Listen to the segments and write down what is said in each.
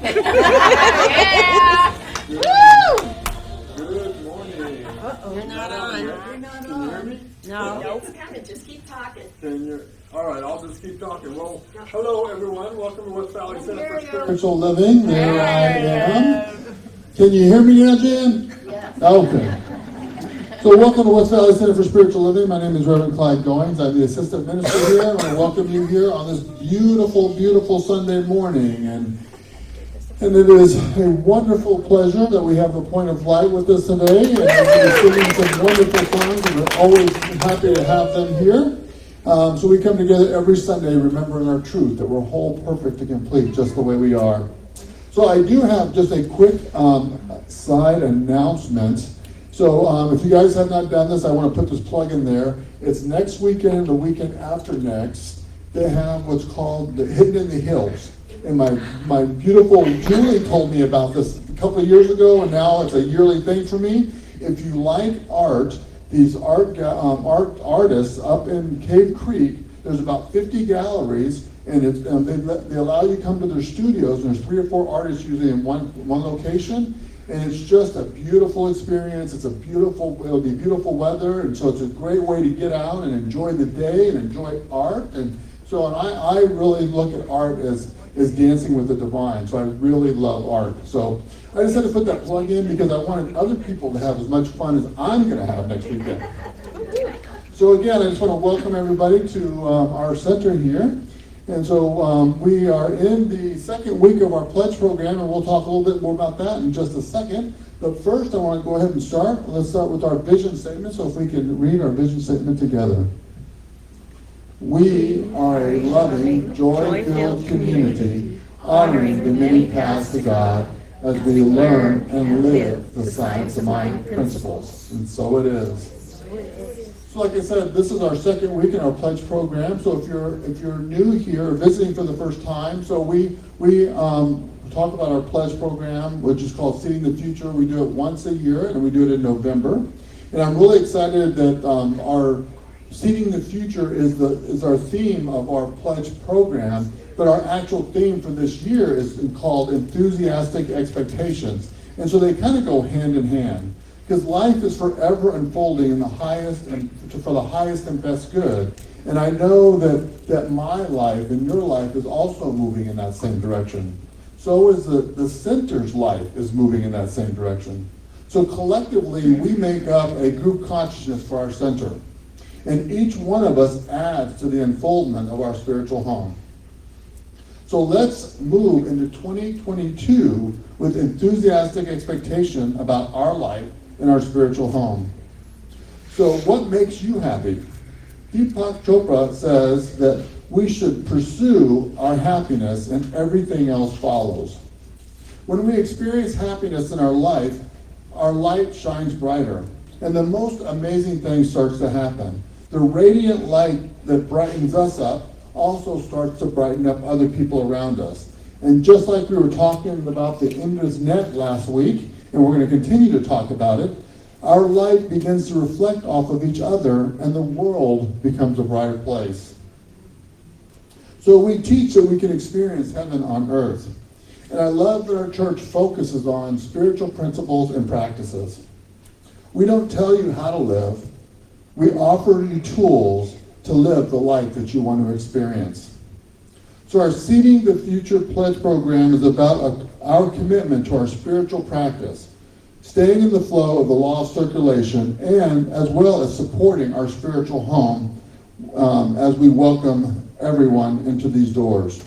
Yeah! Good, Woo! good morning. You're not on. Can you hear me? No. It's coming, just keep talking. All right, I'll just keep talking. Well, hello everyone. Welcome to West Valley Center for you. Spiritual Living. There I am. Can you hear me now, Jan? Yes. Okay. So welcome to West Valley Center for Spiritual Living. My name is Reverend Clyde Goings. I'm the assistant minister here. I want to welcome you here on this beautiful, beautiful Sunday morning. And it is a wonderful pleasure that we have the Point of Light with us today. And we're singing some wonderful songs, and we're always happy to have them here. So we come together every Sunday remembering our truth, that we're whole, perfect, and complete just the way we are. So I do have just a quick side announcement. So if you guys have not done this, I want to put this plug in there. It's next weekend and the weekend after next. They have what's called the Hidden in the Hills. And my beautiful Julie told me about this a couple of years ago, and now it's a yearly thing for me. If you like art, these artists up in Cave Creek, there's about 50 galleries, and they allow you to come to their studios, and there's 3 or 4 artists usually in one location, and it's just a beautiful experience. It'll be beautiful weather, and so it's a great way to get out and enjoy the day and enjoy art. And so I really look at art as dancing with the divine, so I really love art. So I just had to put that plug in because I wanted other people to have as much fun as I'm going to have next weekend. So again, I just want to welcome everybody to our center here. And so we are in the second week of our pledge program, and we'll talk a little bit more about that in just a second. But first, I want to go ahead and start. Let's start with our vision statement. So if we can read our vision statement together. We are a loving, joy-filled community, honoring the many paths to God as we learn and live the science of mind principles. And so it is. So like I said, this is our second week in our pledge program. So if you're new here or visiting for the first time, so we talk about our pledge program, which is called Seeding the Future. We do it once a year, and we do it in November. And I'm really excited that our Seeding the Future is our theme of our pledge program, but our actual theme for this year is called Enthusiastic Expectations. And so they kind of go hand in hand, because life is forever unfolding in the highest and for the highest and best good. And I know that my life and your life is also moving in that same direction. So is the center's life is moving in that same direction. So collectively, we make up a group consciousness for our center. And each one of us adds to the unfoldment of our spiritual home. So let's move into 2022 with enthusiastic expectation about our life and our spiritual home. So what makes you happy? Deepak Chopra says that we should pursue our happiness and everything else follows. When we experience happiness in our life, our light shines brighter, and the most amazing thing starts to happen. The radiant light that brightens us up also starts to brighten up other people around us. And just like we were talking about the Indra's net last week, and we're going to continue to talk about it, our light begins to reflect off of each other, and the world becomes a brighter place. So we teach that we can experience heaven on earth. And I love that our church focuses on spiritual principles and practices. We don't tell you how to live. We offer you tools to live the life that you want to experience. So our Seeding the Future Pledge program is about our commitment to our spiritual practice, staying in the flow of the law of circulation, and as well as supporting our spiritual home as we welcome everyone into these doors.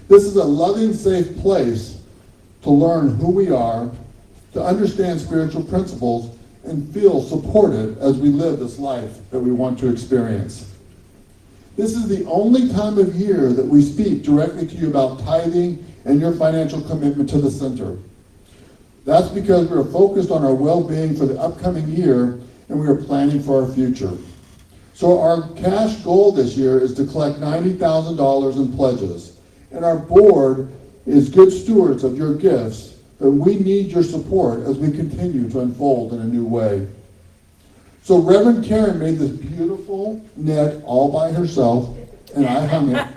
This is a loving, safe place to learn who we are, to understand spiritual principles, and feel supported as we live this life that we want to experience. This is the only time of year that we speak directly to you about tithing and your financial commitment to the center. That's because we are focused on our well-being for the upcoming year, and we are planning for our future. So our cash goal this year is to collect $90,000 in pledges, and our board is good stewards of your gifts, but we need your support as we continue to unfold in a new way. So Reverend Karen made this beautiful net all by herself, and I hung it.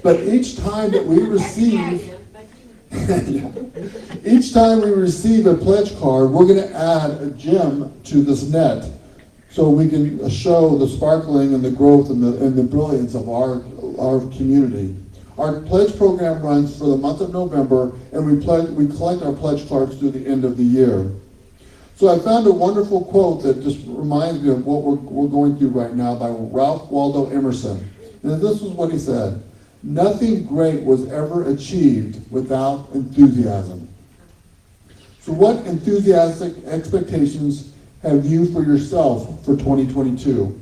But each time that we receive, Each time we receive a pledge card, we're going to add a gem to this net so we can show the sparkling and the growth and the brilliance of our community. Our pledge program runs for the month of November, and we collect our pledge cards through the end of the year. So I found a wonderful quote that just reminds me of what we're going through right now by Ralph Waldo Emerson. And this is what he said: "Nothing great was ever achieved without enthusiasm." So what enthusiastic expectations have you for yourself for 2022?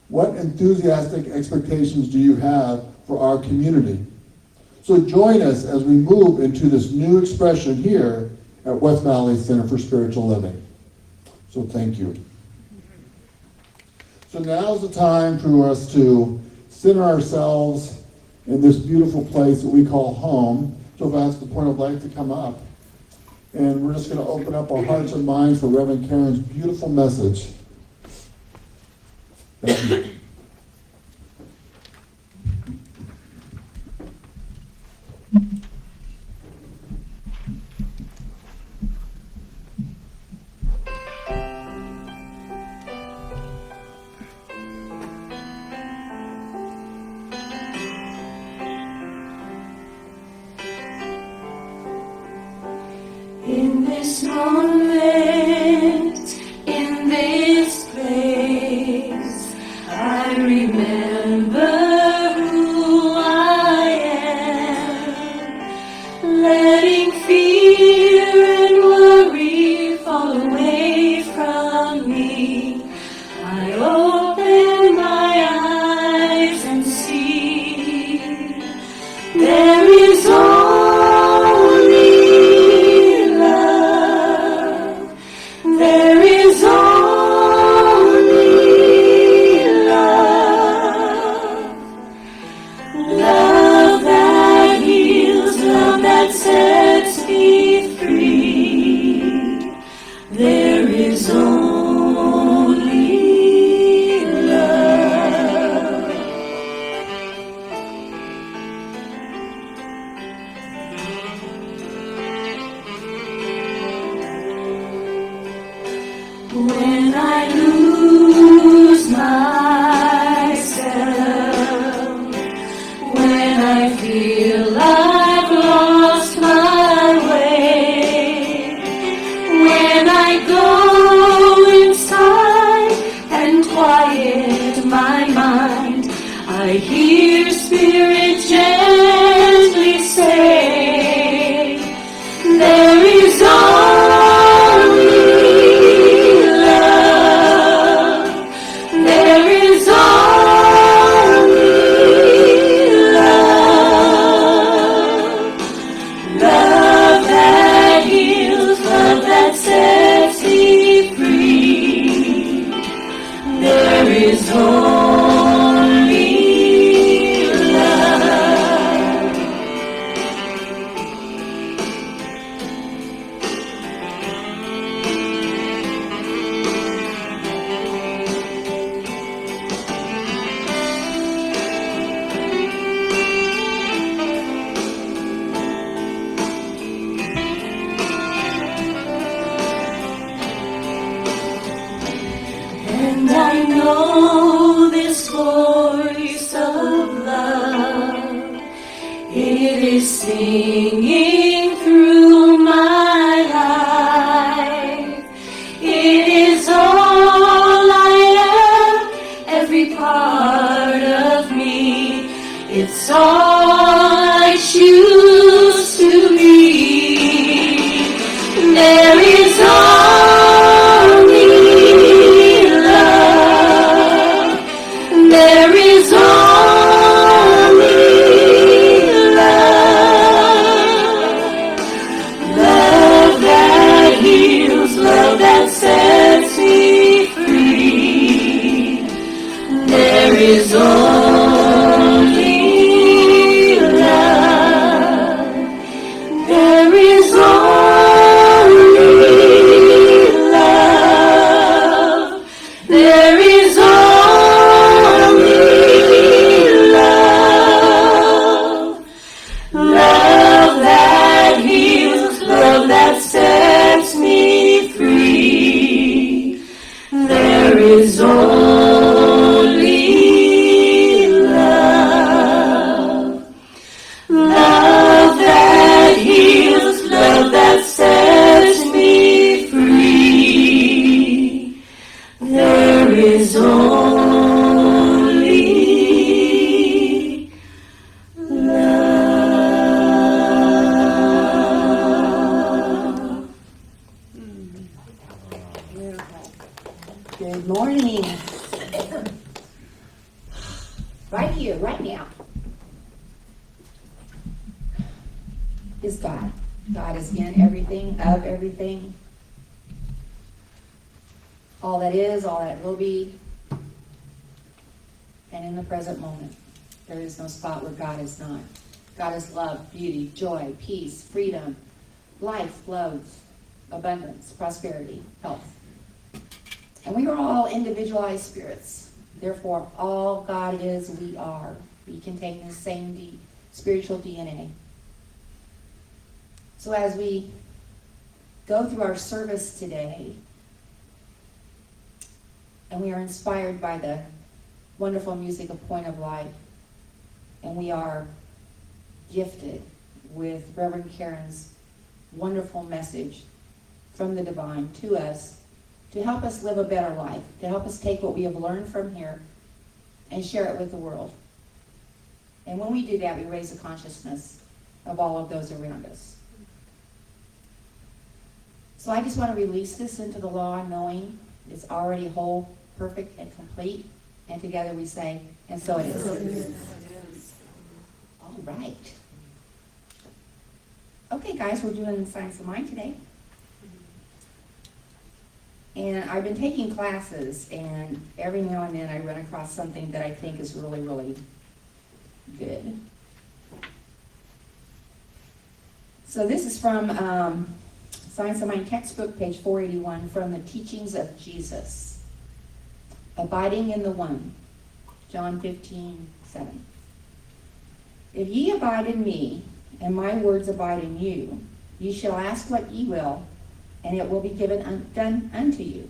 What enthusiastic expectations do you have for our community? So join us as we move into this new expression here at West Valley Center for Spiritual Living. So thank you. So now's the time for us to center ourselves in this beautiful place that we call home. So if I ask the point of light to come up, and we're just going to open up our hearts and minds for Reverend Karen's beautiful message. Thank you. In this moment, in this place, I remember who I am, letting fear and worry fall away from me. I open my eyes and see there is only when I lose myself, when I feel I've lost my way, when I go inside and quiet my mind, I hear Spirit gently say, there is and I know this voice of love, it is singing through my life. It is all I am, every part of me. It's all I choose to be. There is only love. There is only love. Love that heals, love that sets me free. There is only love. There is only love. There is only love. Love that heals. right here, right now, is God. God is in everything, of everything. All that is, all that will be, and in the present moment. There is no spot where God is not. God is love, beauty, joy, peace, freedom, life, love, abundance, prosperity, health. And we are all individualized spirits. Therefore, all God is, we are. We contain the same spiritual DNA. So as we go through our service today, and we are inspired by the wonderful music of Point of Light, and we are gifted with Reverend Karen's wonderful message from the divine to us to help us live a better life, to help us take what we have learned from here and share it with the world. And when we do that, we raise the consciousness of all of those around us. So I just want to release this into the law, knowing it's already whole, perfect, and complete. And together we say, and so it is. All right. Okay, guys, we're doing Science of Mind today. And I've been taking classes, and every now and then I run across something that I think is really, really good. So this is from Science of Mind textbook, page 481, from the Teachings of Jesus. Abiding in the One, John 15:7. If ye abide in me, and my words abide in you, ye shall ask what ye will, and it will be given done unto you.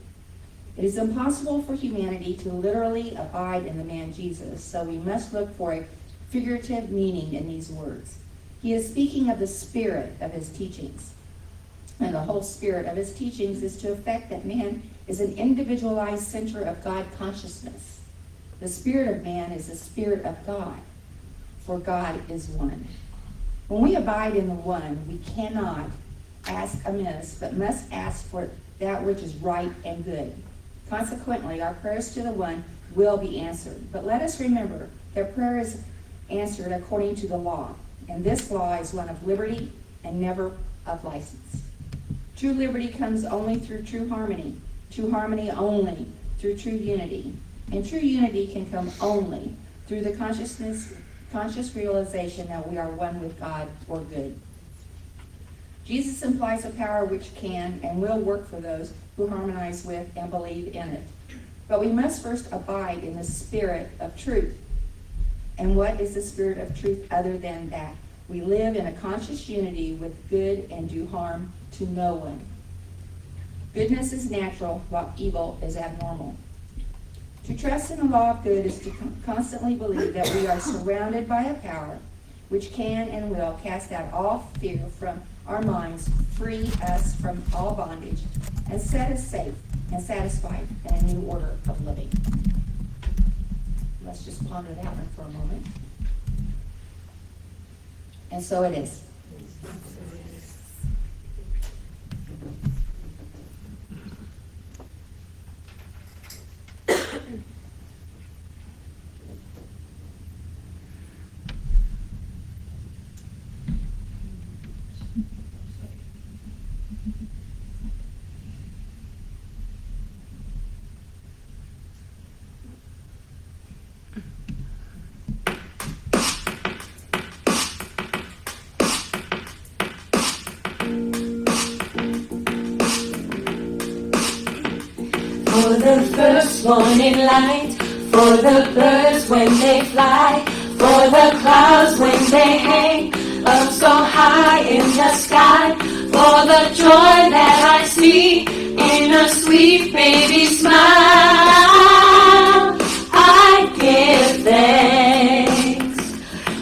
It is impossible for humanity to literally abide in the man Jesus, so we must look for a figurative meaning in these words. He is speaking of the spirit of his teachings. And the whole spirit of his teachings is to effect that man is an individualized center of God consciousness. The spirit of man is the spirit of God, for God is one. When we abide in the one, we cannot ask amiss, but must ask for that which is right and good. Consequently, our prayers to the one will be answered. But let us remember that prayer is answered according to the law, and this law is one of liberty and never of license. True liberty comes only through true harmony only through true unity, and true unity can come only through the conscious realization that we are one with God for good. Jesus implies a power which can and will work for those who harmonize with and believe in it. But we must first abide in the spirit of truth. And what is the spirit of truth other than that? We live in a conscious unity with good and do harm to no one. Goodness is natural, while evil is abnormal. To trust in the law of good is to constantly believe that we are surrounded by a power which can and will cast out all fear from our minds, free us from all bondage, and set us safe and satisfied in a new order of living. Let's just ponder that one for a moment. And so it is. For the first morning light, for the birds when they fly, for the clouds when they hang up so high in the sky, for the joy that I see in a sweet baby smile, I give thanks.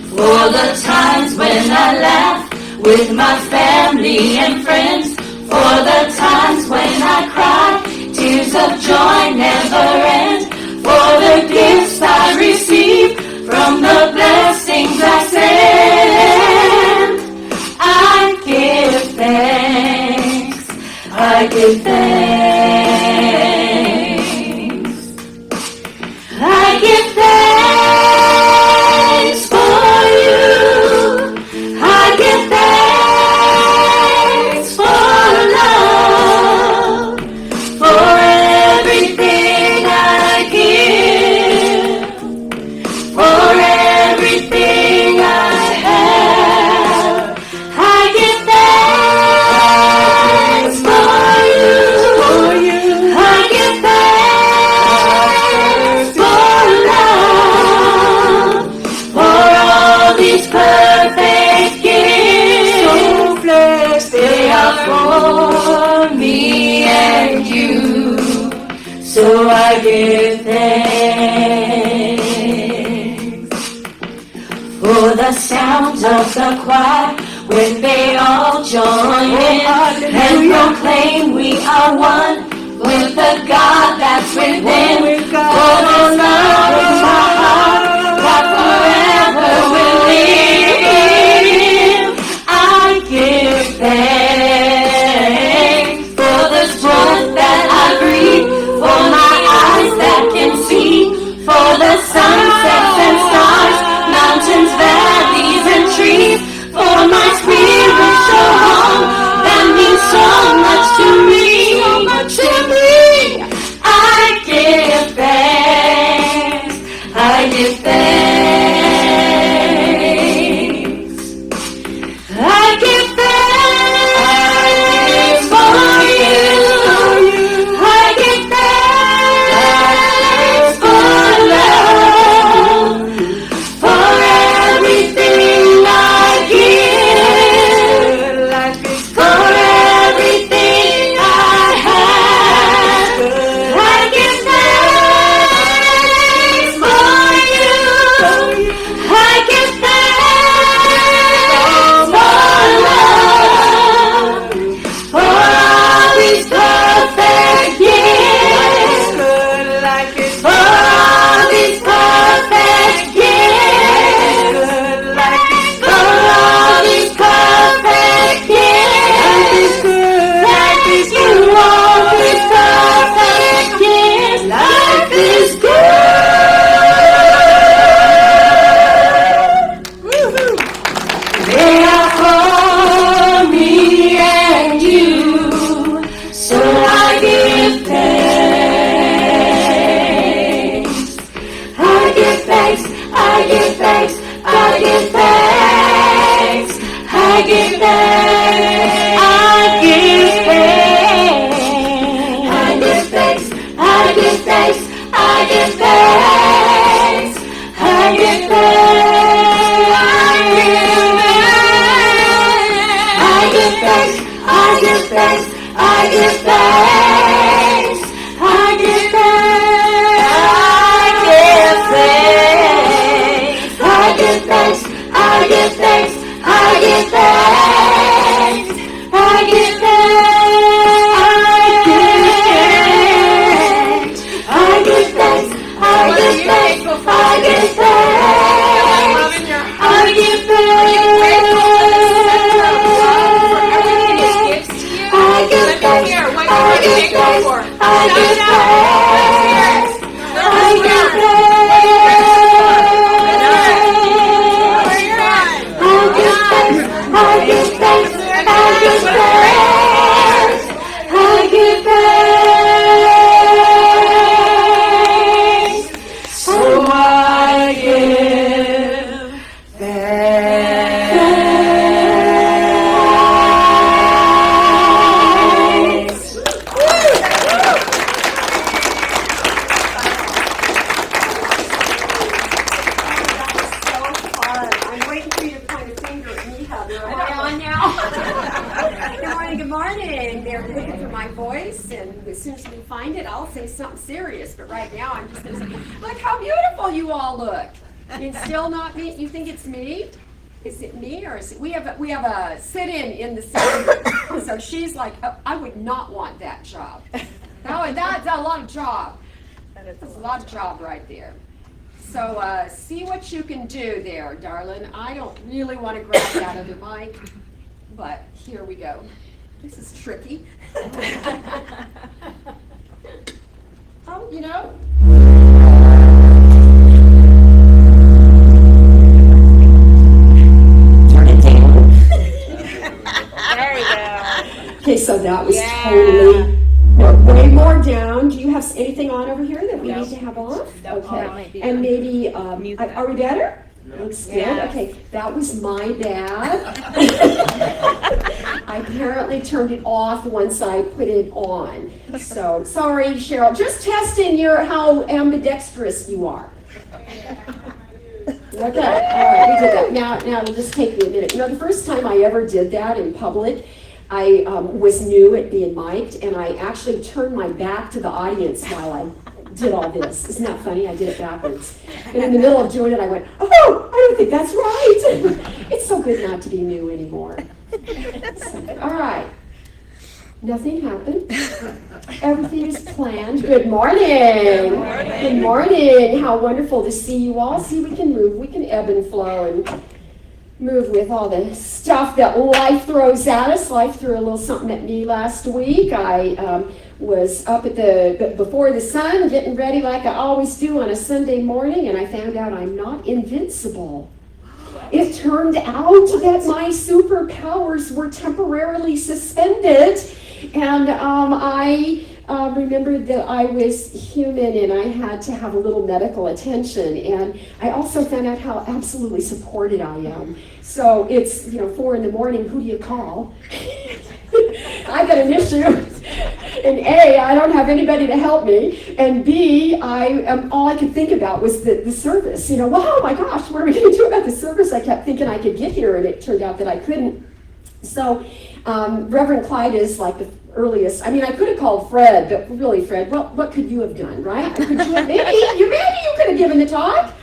For the times when I laugh with my family and friends, for the times when I cry, tears of joy never end, for the gifts I receive from the blessings I send. I give thanks, I give thanks, I give thanks. So I give thanks for the sounds of the choir when they all join in and proclaim we are one with the God that's within. For the love of my heart that forever will live. I give thanks for this breath that I breathe, for my eyes that can see, for the sunsets and stars, mountains, valleys, and trees, for my spiritual home that means so much to me, so much to me. I give thanks, I give thanks, I give thanks for you. I give thanks for love, for everything I give, for everything I have. I give thanks for you. I give thanks for love, for all these perfect gifts, for all these perfect gifts, for all these perfect gifts. Thank you, all these perfect gifts. Life is good. They are for me and you, so I give thanks. I give thanks, I give thanks, I give thanks, I give thanks, I give thanks, I give thanks, I give thanks, I give thanks, I give thanks, I give thanks, I give thanks, I give thanks, I give thanks, I give thanks, I give thanks, I give thanks, I give thanks, I give thanks, I give serious, but right now I'm just going to say, look how beautiful you all look. It's still not me. You think it's me? Is it me or is it? We have a sit-in the sitting room. So she's like, oh, I would not want that job. That's a lot of job. That's a lot of job right there. So see what you can do there, darling. I don't really want to grab that other mic, but here we go. This is tricky. Oh, you know. Turn it down. There you go. Okay, so that was totally way more down. Do you have anything on over here that we need to have off? Okay, and maybe are we better? Looks good. Okay, that was my bad. I apparently turned it off once I put it on. So sorry, Cheryl. Just testing how ambidextrous you are. Okay, all right, we did that. Now it'll just take me a minute. You know, the first time I ever did that in public, I was new at being mic'd, and I actually turned my back to the audience while I did all this. Isn't that funny? I did it backwards. And in the middle of doing it, I went, oh, I don't think that's right. It's so good not to be new anymore. So, all right. Nothing happened. Everything is planned. Good morning. Good morning. How wonderful to see you all. See, we can move. We can ebb and flow and move with all the stuff that life throws at us. Life threw a little something at me last week. I was up at before the sun, getting ready like I always do on a Sunday morning, and I found out I'm not invincible. It turned out that my superpowers were temporarily suspended, and I remembered that I was human and I had to have a little medical attention. And I also found out how absolutely supported I am. So it's 4 a.m. Who do you call? I got an issue. And A, I don't have anybody to help me. And B, all I could think about was the service. Well, oh my gosh, what are we going to do about the service? I kept thinking I could get here, and it turned out that I couldn't. So Reverend Clyde is like the earliest. I mean, I could have called Fred, but really, Fred, what could you have done, right? Could you have, maybe you could have given the talk.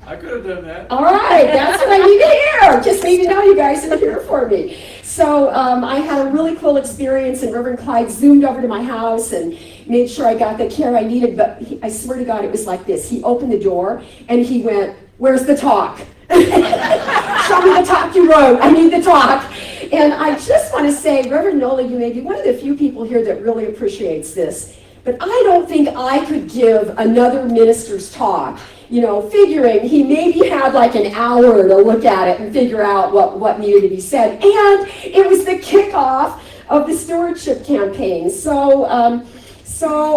I could have done that. All right, that's what I need to hear. Just need to know you guys are here for me. So I had a really cool experience, and Reverend Clyde zoomed over to my house and made sure I got the care I needed. But I swear to God, it was like this. He opened the door and he went, "Where's the talk? Show me the talk you wrote. I need the talk." And I just want to say, Reverend Nola, you may be one of the few people here that really appreciates this. But I don't think I could give another minister's talk, figuring he maybe had like an hour to look at it and figure out what needed to be said. And it was the kickoff of the stewardship campaign. So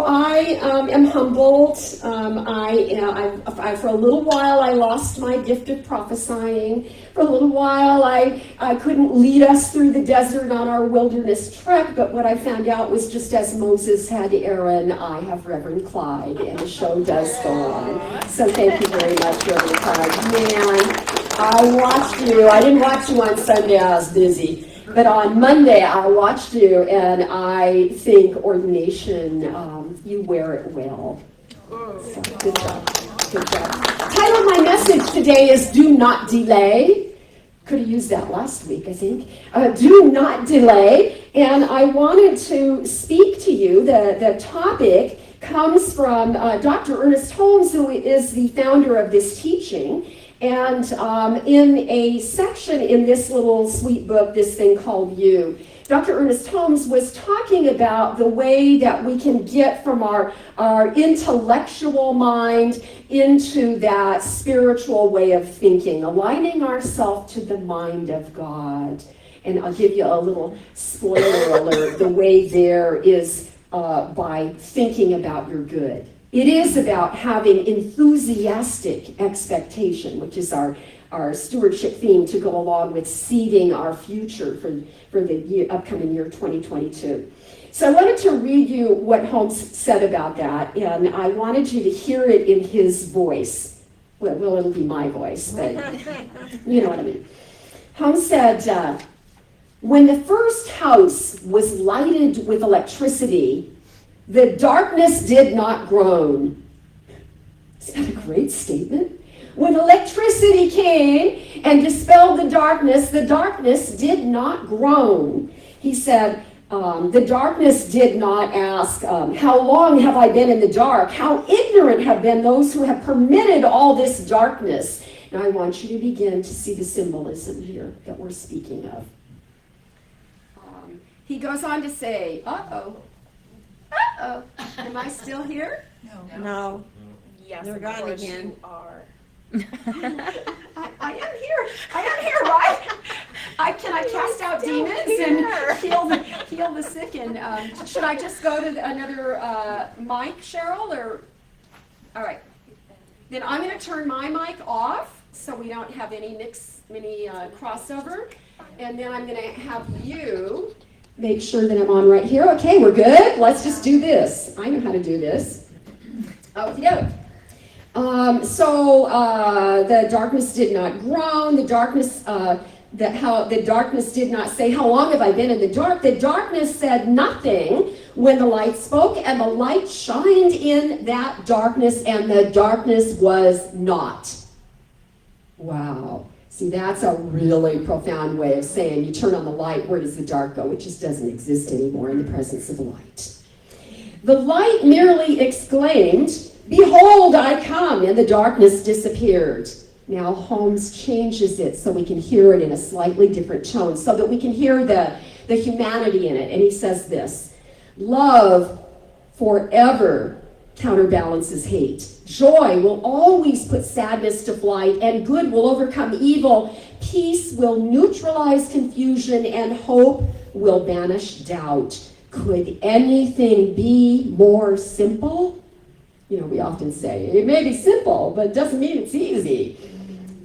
I am humbled. I for a little while, I lost my gift of prophesying. For a little while, I couldn't lead us through the desert on our wilderness trek, but what I found out was just as Moses had Aaron, I have Reverend Clyde, and the show does go on. So thank you very much, Reverend Clyde. Man, I watched you. I didn't watch you on Sunday, I was busy. But on Monday, I watched you, and I think ordination, you wear it well. So, good job. Good job. Title of my message today is Do Not Delay. Could have used that last week, I think. Do not delay. And I wanted to speak to you. The topic comes from Dr. Ernest Holmes, who is the founder of this teaching. And in a section in this little sweet book, this thing called You, Dr. Ernest Holmes was talking about the way that we can get from our intellectual mind into that spiritual way of thinking, aligning ourselves to the mind of God. And I'll give you a little spoiler alert. The way there is by thinking about your good. It is about having enthusiastic expectation, which is our stewardship theme to go along with seeding our future for the upcoming year 2022. So I wanted to read you what Holmes said about that, and I wanted you to hear it in his voice. Well, it'll be my voice, but you know what I mean. Holmes said, when the first house was lighted with electricity, the darkness did not groan. Isn't that a great statement? When electricity came and dispelled the darkness did not groan. He said, the darkness did not ask, how long have I been in the dark? How ignorant have been those who have permitted all this darkness? Now I want you to begin to see the symbolism here that we're speaking of. He goes on to say, uh-oh, am I still here? No. Yes, They're of gone course again. you are. I am here, right? Can I cast out demons and heal the sick? And should I just go to another mic, Cheryl? Or all right, then I'm going to turn my mic off so we don't have any crossover, and then I'm going to have you make sure that I'm on right here. Okay, we're good. Let's just do this. I know how to do this. Okay. So the darkness did not groan. The darkness how the darkness did not say, how long have I been in the dark? The darkness said nothing when the light spoke, and the light shined in that darkness, and the darkness was not. Wow. See, that's a really profound way of saying you turn on the light, where does the dark go? It just doesn't exist anymore in the presence of the light. The light merely exclaimed, "Behold, I come," and the darkness disappeared. Now Holmes changes it so we can hear it in a slightly different tone, so that we can hear the humanity in it. And he says this: love forever counterbalances hate. Joy will always put sadness to flight, and good will overcome evil. Peace will neutralize confusion, and hope will banish doubt. Could anything be more simple? You know, we often say, it may be simple, but it doesn't mean it's easy.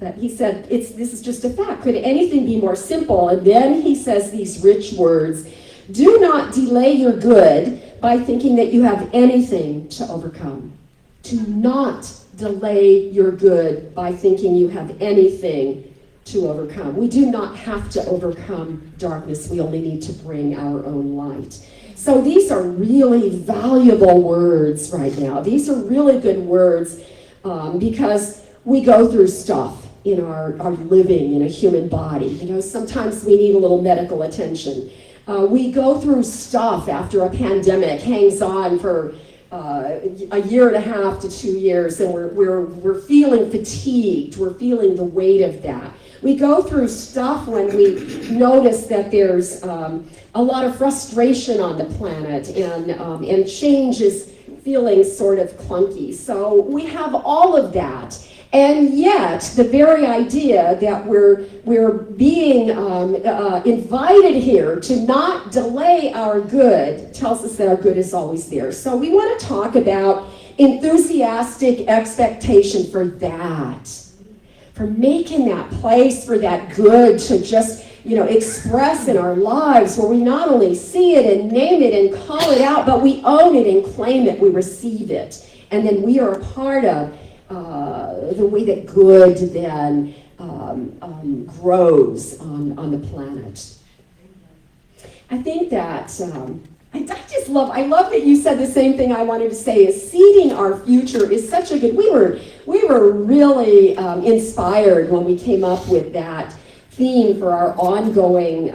But he said, this is just a fact. Could anything be more simple? And then he says these rich words: do not delay your good by thinking that you have anything to overcome. Do not delay your good by thinking you have anything to overcome. We do not have to overcome darkness. We only need to bring our own light. So these are really valuable words right now. These are really good words because we go through stuff in our living in a human body. You know, sometimes we need a little medical attention. We go through stuff after a pandemic hangs on for a year and a half to 2 years, and we're feeling fatigued. We're feeling the weight of that. We go through stuff when we notice that there's a lot of frustration on the planet, and change is feeling sort of clunky. So we have all of that. And yet, the very idea that we're being invited here to not delay our good tells us that our good is always there. So we want to talk about enthusiastic expectation for that, for making that place for that good to just, you know, express in our lives, where we not only see it and name it and call it out, but we own it and claim it, we receive it, and then we are a part of the way that good then grows on the planet. I think that I love that you said the same thing I wanted to say, is seeding our future is such a good, we were really inspired when we came up with that theme for our ongoing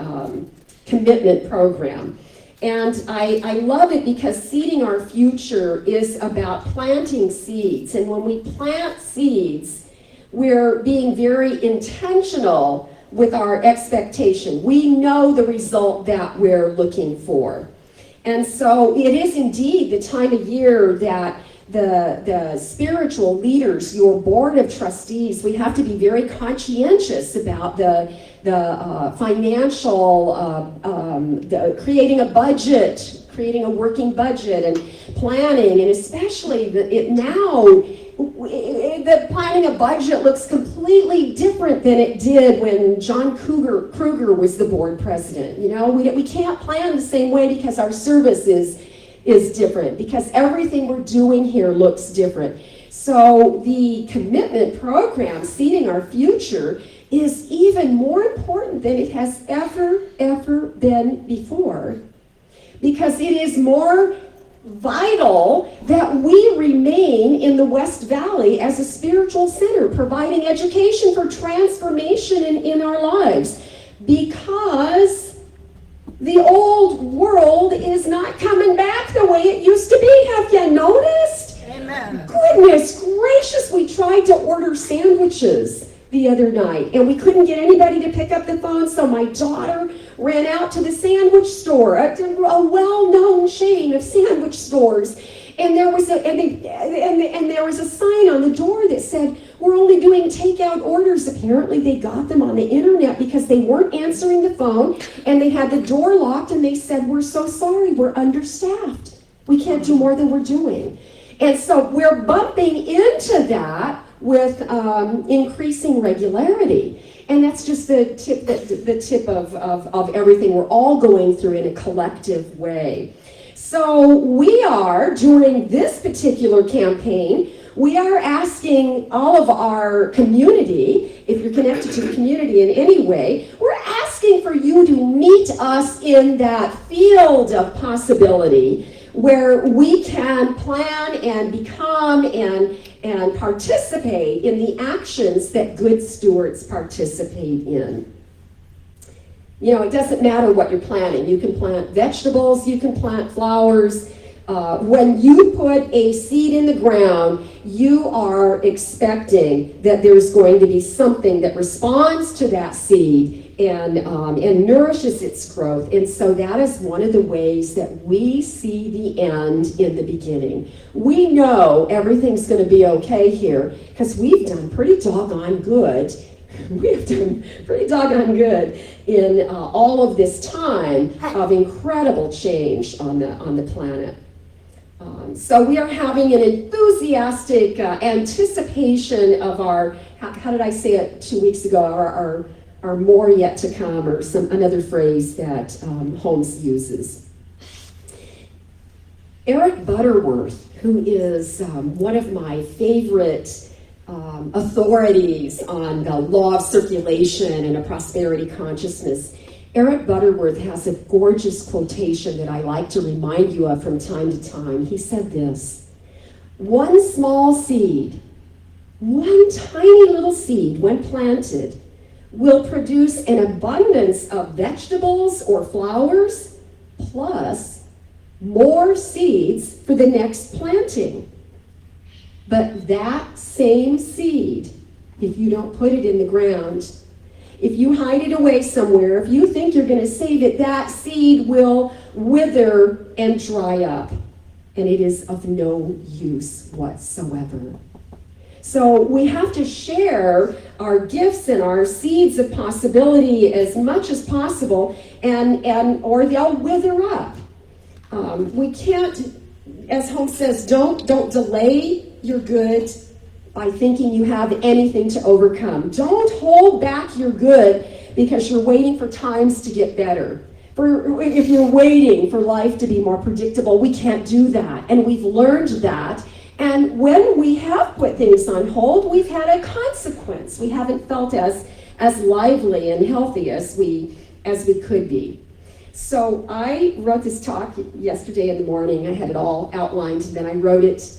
commitment program. And I love it because seeding our future is about planting seeds. And when we plant seeds, we're being very intentional with our expectation. We know the result that we're looking for. And so it is indeed the time of year that the spiritual leaders, your board of trustees, we have to be very conscientious about the financial, creating a budget, creating a working budget, and planning, and especially the planning a budget looks completely different than it did when John Kruger was the board president. You know, we can't plan the same way because our service is different, because everything we're doing here looks different. So the commitment program, Seeding Our Future, is even more important than it has ever been before, because it is more vital that we remain in the West Valley as a spiritual center, providing education for transformation in our lives, because the old world is not coming back the way it used to be. Have you noticed? Amen. Goodness gracious, we tried to order sandwiches the other night, and we couldn't get anybody to pick up the phone, so my daughter ran out to the sandwich store, a well-known chain of sandwich stores, and there was a sign on the door that said, "We're only doing takeout orders." Apparently they got them on the internet because they weren't answering the phone, and they had the door locked, and they said, "We're so sorry, we're understaffed. We can't do more than we're doing." And so we're bumping into that with increasing regularity. And that's just the tip of everything we're all going through in a collective way. So we are, during this particular campaign, we are asking all of our community, if you're connected to the community in any way, we're asking for you to meet us in that field of possibility where we can plan and become and participate in the actions that good stewards participate in. You know, it doesn't matter what you're planting. You can plant vegetables, you can plant flowers. When you put a seed in the ground, you are expecting that there's going to be something that responds to that seed and nourishes its growth. And so that is one of the ways that we see the end in the beginning. We know everything's going to be okay here because we've done pretty doggone good. We've done pretty doggone good in all of this time of incredible change on the planet. So we are having an enthusiastic anticipation of our, how did I say it 2 weeks ago, our more yet to come, or another phrase that Holmes uses. Eric Butterworth, who is one of my favorite authorities on the law of circulation and a prosperity consciousness, Eric Butterworth has a gorgeous quotation that I like to remind you of from time to time. He said this: one small seed, one tiny little seed, when planted, will produce an abundance of vegetables or flowers, plus more seeds for the next planting. But that same seed, if you don't put it in the ground, if you hide it away somewhere, if you think you're going to save it, that seed will wither and dry up, and it is of no use whatsoever. So we have to share our gifts and our seeds of possibility as much as possible, or they'll wither up. We can't, as Holmes says, don't delay your good by thinking you have anything to overcome. Don't hold back your good because you're waiting for times to get better. If you're waiting for life to be more predictable, we can't do that. And we've learned that. And when we have put things on hold, we've had a consequence. We haven't felt as lively and healthy as we could be. So I wrote this talk yesterday in the morning. I had it all outlined, and then I wrote it.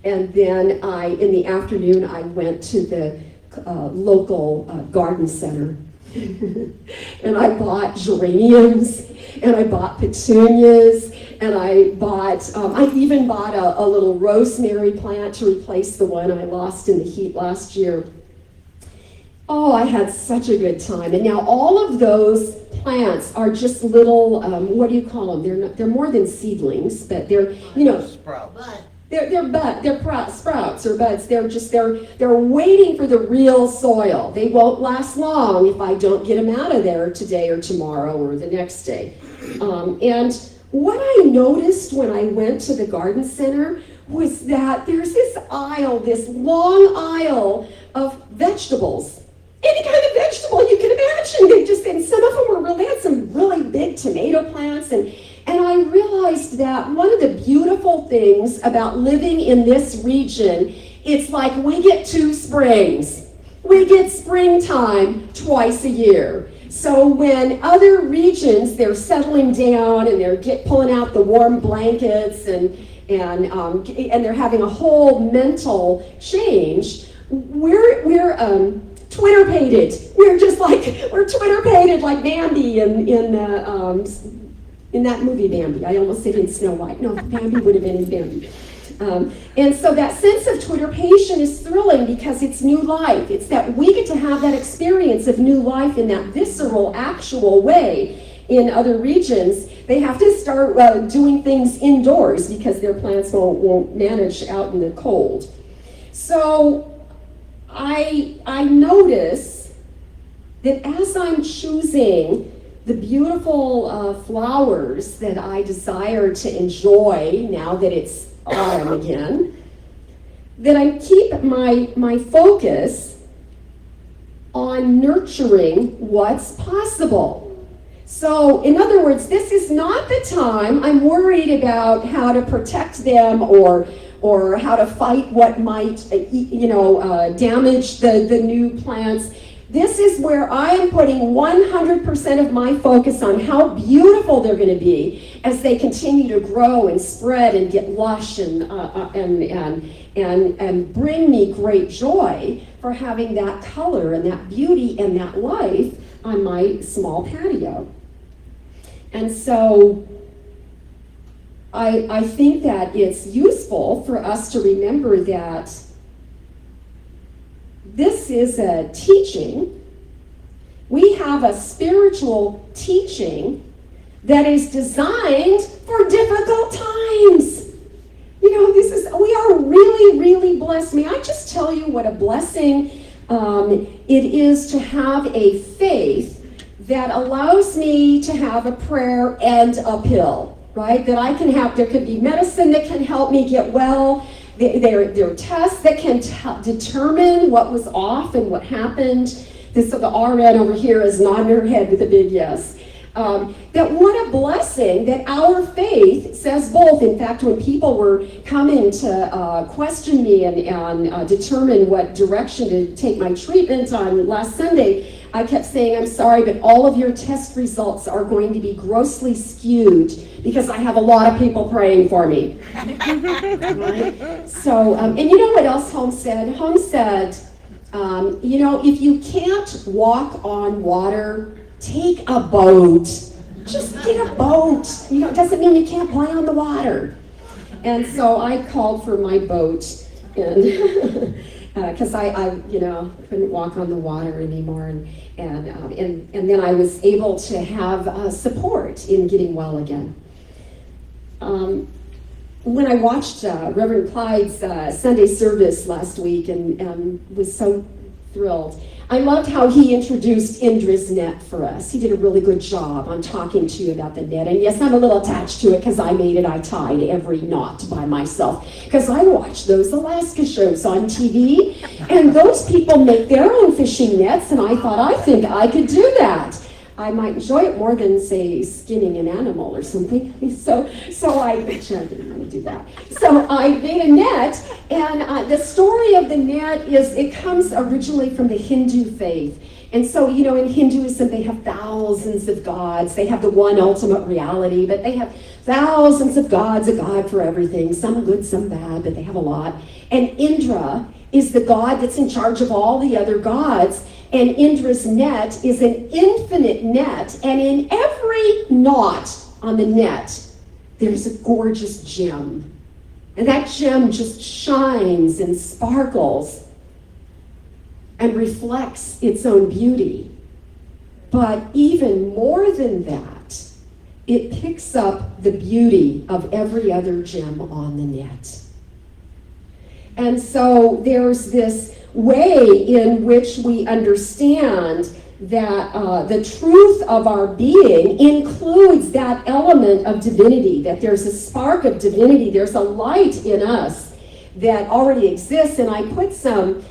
And then in the afternoon, I went to the local garden center. And I bought geraniums, and I bought petunias, and I even bought a little rosemary plant to replace the one I lost in the heat last year. Oh, I had such a good time. And now all of those plants are just little, what do you call them? They're more than seedlings, but they're, Sprouts. They're sprouts or buds. They're waiting for the real soil. They won't last long if I don't get them out of there today or tomorrow or the next day. And what I noticed when I went to the garden center was that there's this aisle, this long aisle of vegetables. Any kind of vegetable you can imagine. And some of them had some really big tomato plants, and I realized that one of the beautiful things about living in this region, it's like we get 2 springs. We get springtime twice a year. So when other regions, they're settling down and they're pulling out the warm blankets and they're having a whole mental change, we're Twitter-pated. We're Twitter-pated like Bambi in that movie Bambi. I almost said in Snow White. No, Bambi would have been in Bambi. And so that sense of Twitterpation is thrilling because it's new life. It's that we get to have that experience of new life in that visceral, actual way. In other regions, they have to start doing things indoors because their plants won't manage out in the cold. So I notice that as I'm choosing the beautiful flowers that I desire to enjoy now that it's autumn again, that I keep my focus on nurturing what's possible. So, in other words, this is not the time I'm worried about how to protect them or or how to fight what might, damage the new plants. This is where I am putting 100% of my focus on how beautiful they're going to be as they continue to grow and spread and get lush and bring me great joy for having that color and that beauty and that life on my small patio. And so I think that it's useful for us to remember that this is a teaching. We have a spiritual teaching that is designed for difficult times. We are really, really blessed. May I just tell you what a blessing it is to have a faith that allows me to have a prayer and a pill, right? That I can have, there could be medicine that can help me get well. There are tests that can determine what was off and what happened. The RN over here is nodding her head with a big yes. That what a blessing that our faith says both. In fact, when people were coming to question me and determine what direction to take my treatment on last Sunday, I kept saying, I'm sorry, but all of your test results are going to be grossly skewed because I have a lot of people praying for me. Right? So, and you know what else Holmes said? Holmes said, if you can't walk on water, take a boat. Just get a boat. It doesn't mean you can't play on the water. And so I called for my boat, and because I couldn't walk on the water anymore, and then I was able to have support in getting well again. When I watched Reverend Clyde's Sunday service last week and was so thrilled, I loved how he introduced Indra's net for us. He did a really good job on talking to you about the net. And yes, I'm a little attached to it because I made it. I tied every knot by myself because I watch those Alaska shows on TV, and those people make their own fishing nets, and I thought, I think I could do that. I might enjoy it more than, say, skinning an animal or something. So I didn't want to do that. So I made a net, and the story of the net is it comes originally from the Hindu faith. And so, in Hinduism, they have thousands of gods. They have the one ultimate reality, but they have thousands of gods, a god for everything, some good, some bad, but they have a lot. And Indra is the god that's in charge of all the other gods. And Indra's net is an infinite net, and in every knot on the net, there's a gorgeous gem. And that gem just shines and sparkles and reflects its own beauty. But even more than that, it picks up the beauty of every other gem on the net. And so there's this way in which we understand that the truth of our being includes that element of divinity, that there's a spark of divinity, there's a light in us that already exists. And I put some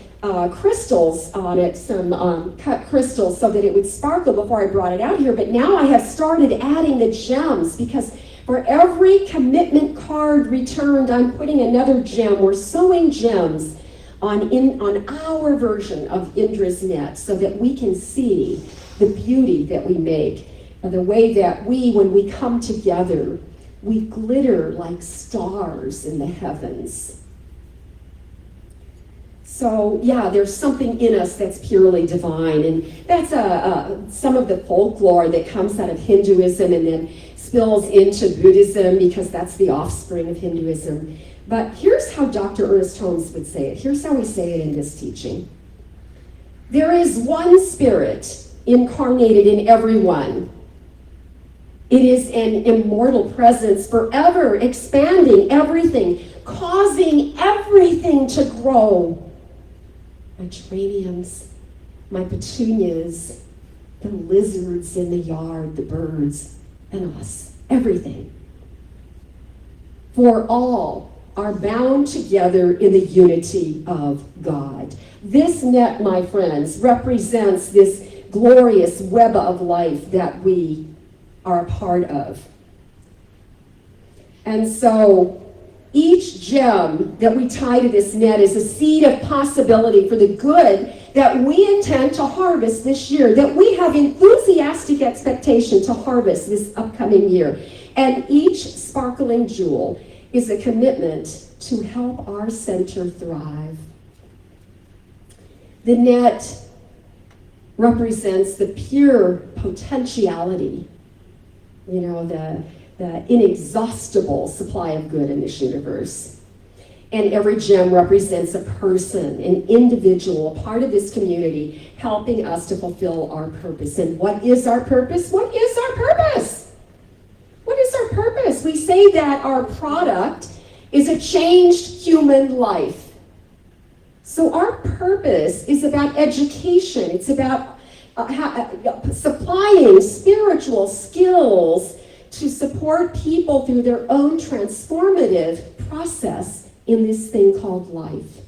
crystals on it, some cut crystals, so that it would sparkle before I brought it out here. But now I have started adding the gems, because for every commitment card returned, I'm putting another gem. We're sewing gems on our version of Indra's net, so that we can see the beauty that we make, and the way that when we come together, we glitter like stars in the heavens. So yeah, there's something in us that's purely divine, and that's some of the folklore that comes out of Hinduism and then spills into Buddhism, because that's the offspring of Hinduism. But here's how Dr. Ernest Holmes would say it. Here's how we say it in this teaching. There is one spirit incarnated in everyone. It is an immortal presence, forever expanding everything, causing everything to grow. My geraniums, my petunias, the lizards in the yard, the birds, and us, everything. For all are bound together in the unity of God. This net, my friends, represents this glorious web of life that we are a part of. And so Each gem that we tie to this net is a seed of possibility for the good that we intend to harvest this year, that we have enthusiastic expectation to harvest this upcoming year. And each sparkling jewel is a commitment to help our center thrive. The net represents the pure potentiality, the inexhaustible supply of good in this universe. And every gem represents a person, an individual, a part of this community, helping us to fulfill our purpose. And what is our purpose? What is our purpose? What is our purpose? We say that our product is a changed human life. So our purpose is about education. It's about supplying spiritual skills to support people through their own transformative process in this thing called life.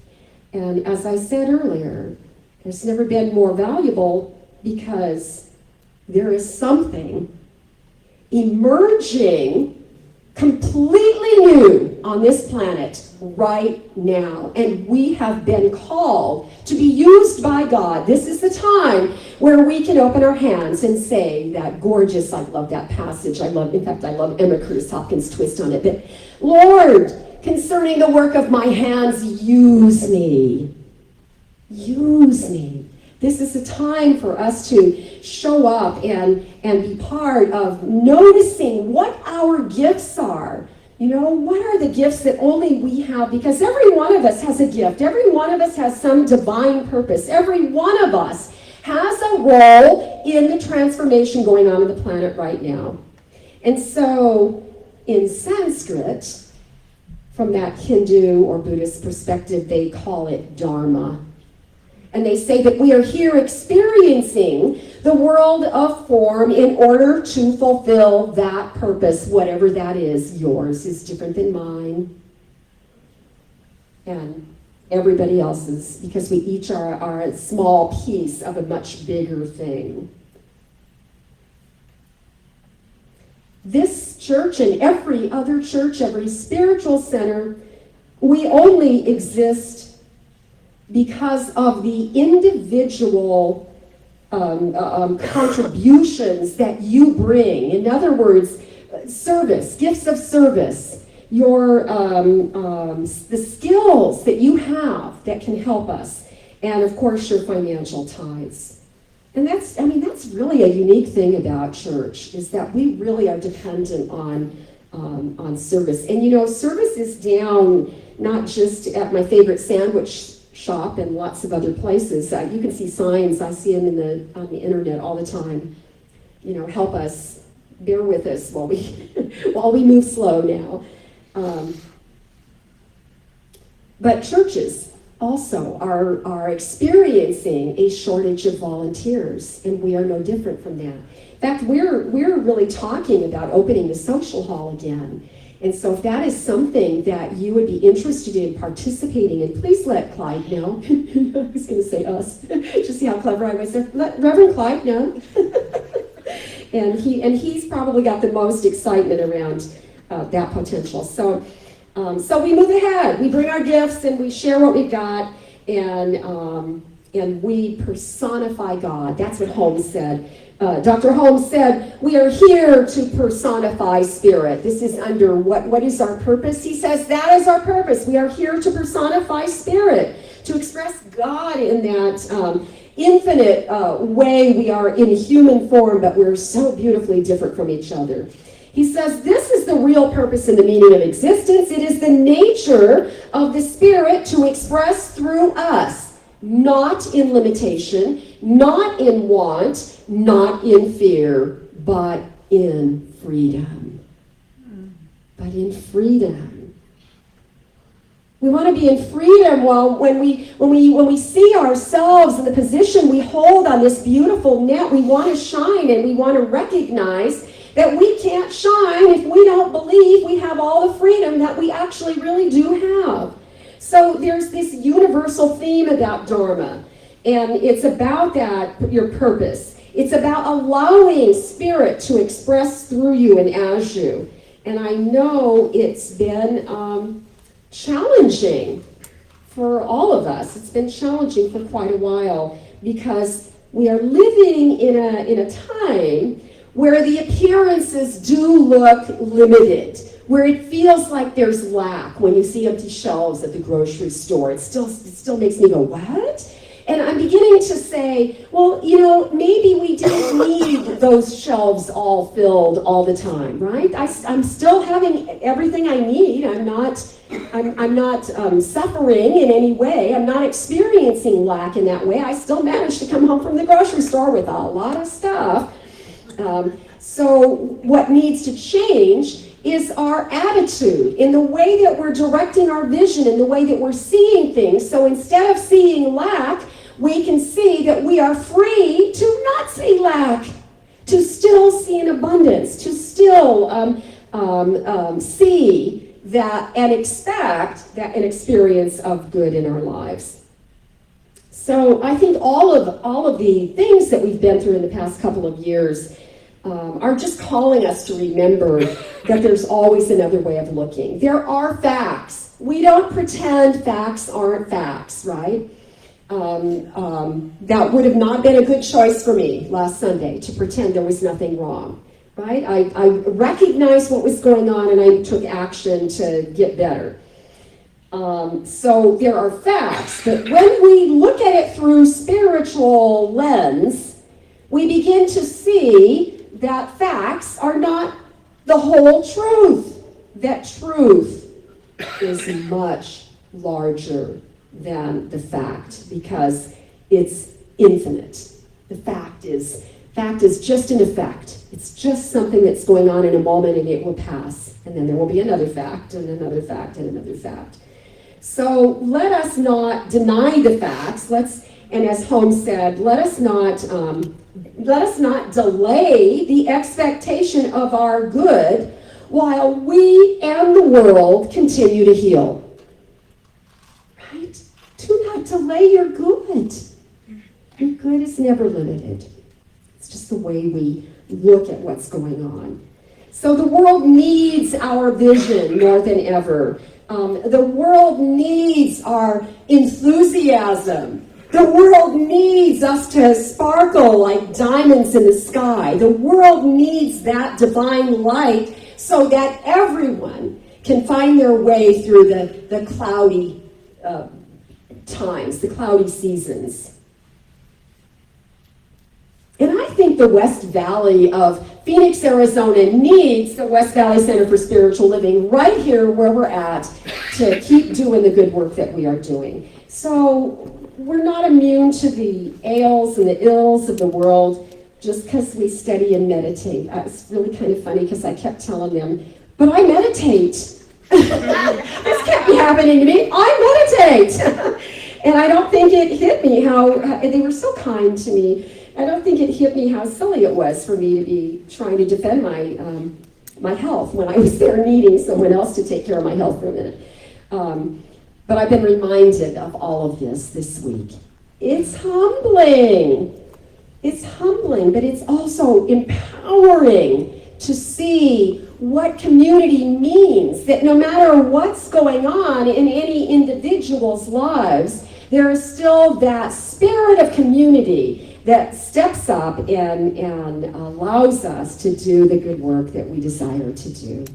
And as I said earlier, it's never been more valuable because there is something emerging completely new on this planet right now. And we have been called to be used by God. This is the time where we can open our hands and say that gorgeous, I love that passage. I love Emma Cruz Hopkins' twist on it. But Lord, concerning the work of my hands, use me. Use me. This is a time for us to show up and be part of noticing what our gifts are. What are the gifts that only we have? Because every one of us has a gift. Every one of us has some divine purpose. Every one of us has a role in the transformation going on the planet right now. And so in Sanskrit, from that Hindu or Buddhist perspective, they call it Dharma. And they say that we are here experiencing the world of form in order to fulfill that purpose, whatever that is. Yours is different than mine. And everybody else's, because we each are a small piece of a much bigger thing. This church and every other church, every spiritual center, we only exist because of the individual contributions that you bring. In other words, service, gifts of service, your the skills that you have that can help us, and of course your financial tithes. And that's really a unique thing about church, is that we really are dependent on service. And service is down not just at my favorite sandwich shop and lots of other places. You can see signs. I see them on the internet all the time. Help us, bear with us while we move slow now. But churches also are experiencing a shortage of volunteers, and we are no different from that. In fact, we're really talking about opening the social hall again. And so if that is something that you would be interested in participating in, please let Clyde know. I was going to say us. Just see how clever I was there. Let Reverend Clyde know. and he's probably got the most excitement around that potential. So we move ahead. We bring our gifts and we share what we've got, and we personify God. That's what Holmes said. Dr. Holmes said, we are here to personify spirit. This is under what is our purpose? He says that is our purpose. We are here to personify spirit, to express God in that infinite way. We are in human form, but we're so beautifully different from each other. He says this is the real purpose and the meaning of existence. It is the nature of the Spirit to express through us, not in limitation, not in want, not in fear, but in freedom. But in freedom. We want to be in freedom when we see ourselves in the position we hold on this beautiful net. We want to shine, and we want to recognize that we can't shine if we don't believe we have all the freedom that we actually really do have. So there's this universal theme about Dharma, and it's about that, your purpose. It's about allowing Spirit to express through you and as you. And I know it's been challenging for all of us. It's been challenging for quite a while because we are living in a time where the appearances do look limited, where it feels like there's lack when you see empty shelves at the grocery store. It still makes me go, what? And I'm beginning to say, well, maybe we didn't need those shelves all filled all the time, right? I'm still having everything I need. I'm not suffering in any way. I'm not experiencing lack in that way. I still manage to come home from the grocery store with a lot of stuff. So what needs to change is our attitude in the way that we're directing our vision, in the way that we're seeing things. So instead of seeing lack, we can see that we are free to not see lack, to still see an abundance, to still see that and expect that an experience of good in our lives. So I think all of the things that we've been through in the past couple of years are just calling us to remember that there's always another way of looking. There are facts. We don't pretend facts aren't facts, right? That would have not been a good choice for me last Sunday, to pretend there was nothing wrong, right? I recognized what was going on and I took action to get better. So there are facts, but when we look at it through spiritual lens, we begin to see that facts are not the whole truth. That truth is much larger than the fact because it's infinite. The fact is just an effect. It's just something that's going on in a moment and it will pass. And then there will be another fact and another fact and another fact. So let us not deny the facts. And as Holmes said, let us not delay the expectation of our good while we and the world continue to heal. Right? Do not delay your good. Your good is never limited. It's just the way we look at what's going on. So the world needs our vision more than ever. The world needs our enthusiasm. The world needs us to sparkle like diamonds in the sky. The world needs that divine light so that everyone can find their way through the cloudy times, the cloudy seasons. And I think the West Valley of Phoenix, Arizona needs the West Valley Center for Spiritual Living right here where we're at to keep doing the good work that we are doing. So we're not immune to the ails and the ills of the world just because we study and meditate. It's really kind of funny because I kept telling them, but I meditate. This can't be happening to me. I meditate. And I don't think it hit me how they were so kind to me. I don't think it hit me how silly it was for me to be trying to defend my health when I was there needing someone else to take care of my health for a minute. But I've been reminded of all of this week. It's humbling. It's humbling, but it's also empowering to see what community means, that no matter what's going on in any individual's lives, there is still that spirit of community that steps up and allows us to do the good work that we desire to do.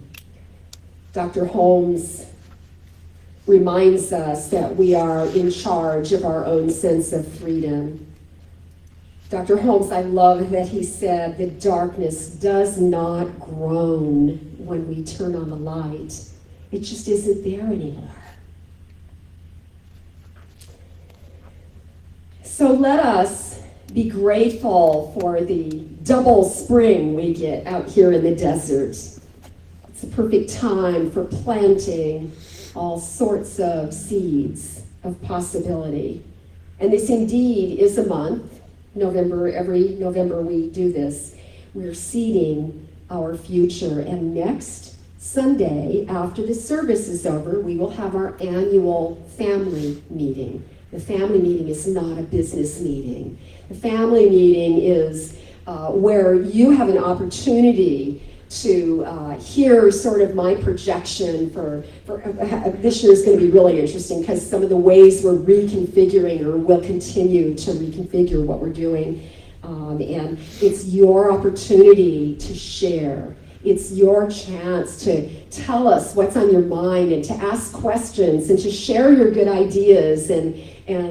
Dr. Holmes reminds us that we are in charge of our own sense of freedom. Dr. Holmes, I love that he said the darkness does not groan when we turn on the light. It just isn't there anymore. So let us be grateful for the double spring we get out here in the desert. It's a perfect time for planting all sorts of seeds of possibility. And this indeed is a month, November, every November we do this. We're seeding our future. And next Sunday, after the service is over, we will have our annual family meeting. The family meeting is not a business meeting. The family meeting is where you have an opportunity hear sort of my projection for this year is going to be really interesting because some of the ways we're reconfiguring or will continue to reconfigure what we're doing. And it's your opportunity to share. It's your chance to tell us what's on your mind and to ask questions and to share your good ideas. And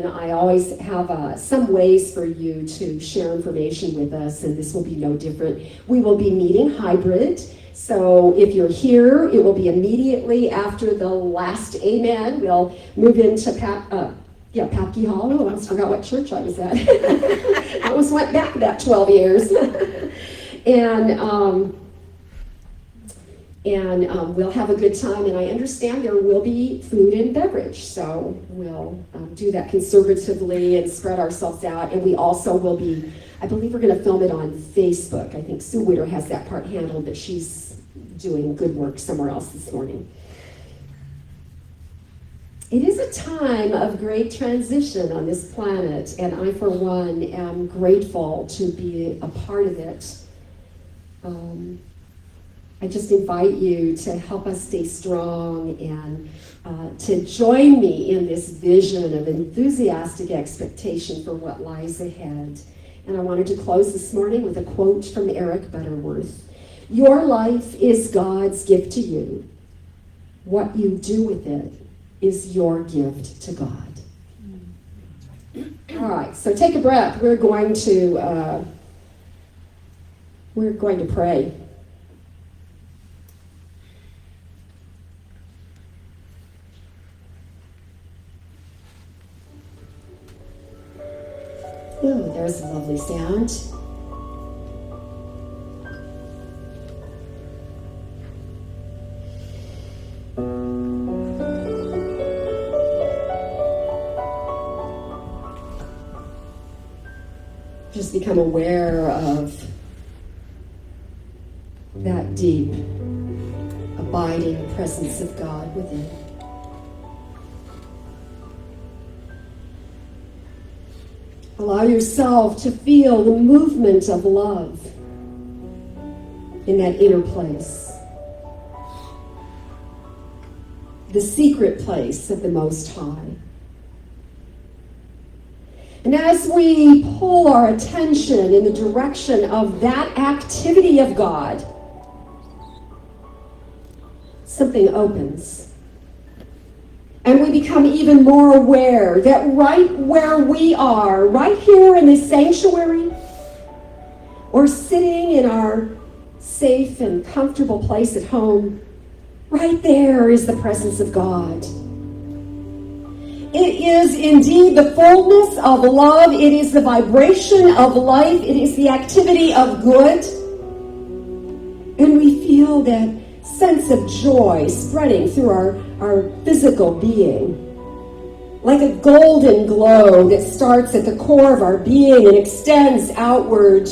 I always have some ways for you to share information with us, and this will be no different. We will be meeting hybrid. So if you're here, it will be immediately after the last amen. We'll move into Papke Hall. Oh, I almost forgot what church I was at. I almost went back that 12 years. And we'll have a good time, and I understand there will be food and beverage, so we'll do that conservatively and spread ourselves out. And we also will be, I believe we're going to film it on Facebook. I think Sue Witter has that part handled, but she's doing good work somewhere else this morning. It is a time of great transition on this planet, and I, for one, am grateful to be a part of it. I just invite you to help us stay strong and to join me in this vision of enthusiastic expectation for what lies ahead. And I wanted to close this morning with a quote from Eric Butterworth. Your life is God's gift to you. What you do with it is your gift to God. All right, so take a breath. We're going to pray. Oh, there's a lovely sound. Just become aware of that deep, abiding presence of God within. Allow yourself to feel the movement of love in that inner place, the secret place of the Most High. And as we pull our attention in the direction of that activity of God, something opens. And we become even more aware that right where we are, right here in this sanctuary, or sitting in our safe and comfortable place at home, right there is the presence of God. It is indeed the fullness of love. It is the vibration of life. It is the activity of good. And we feel that sense of joy spreading through our physical being, like a golden glow that starts at the core of our being and extends outward.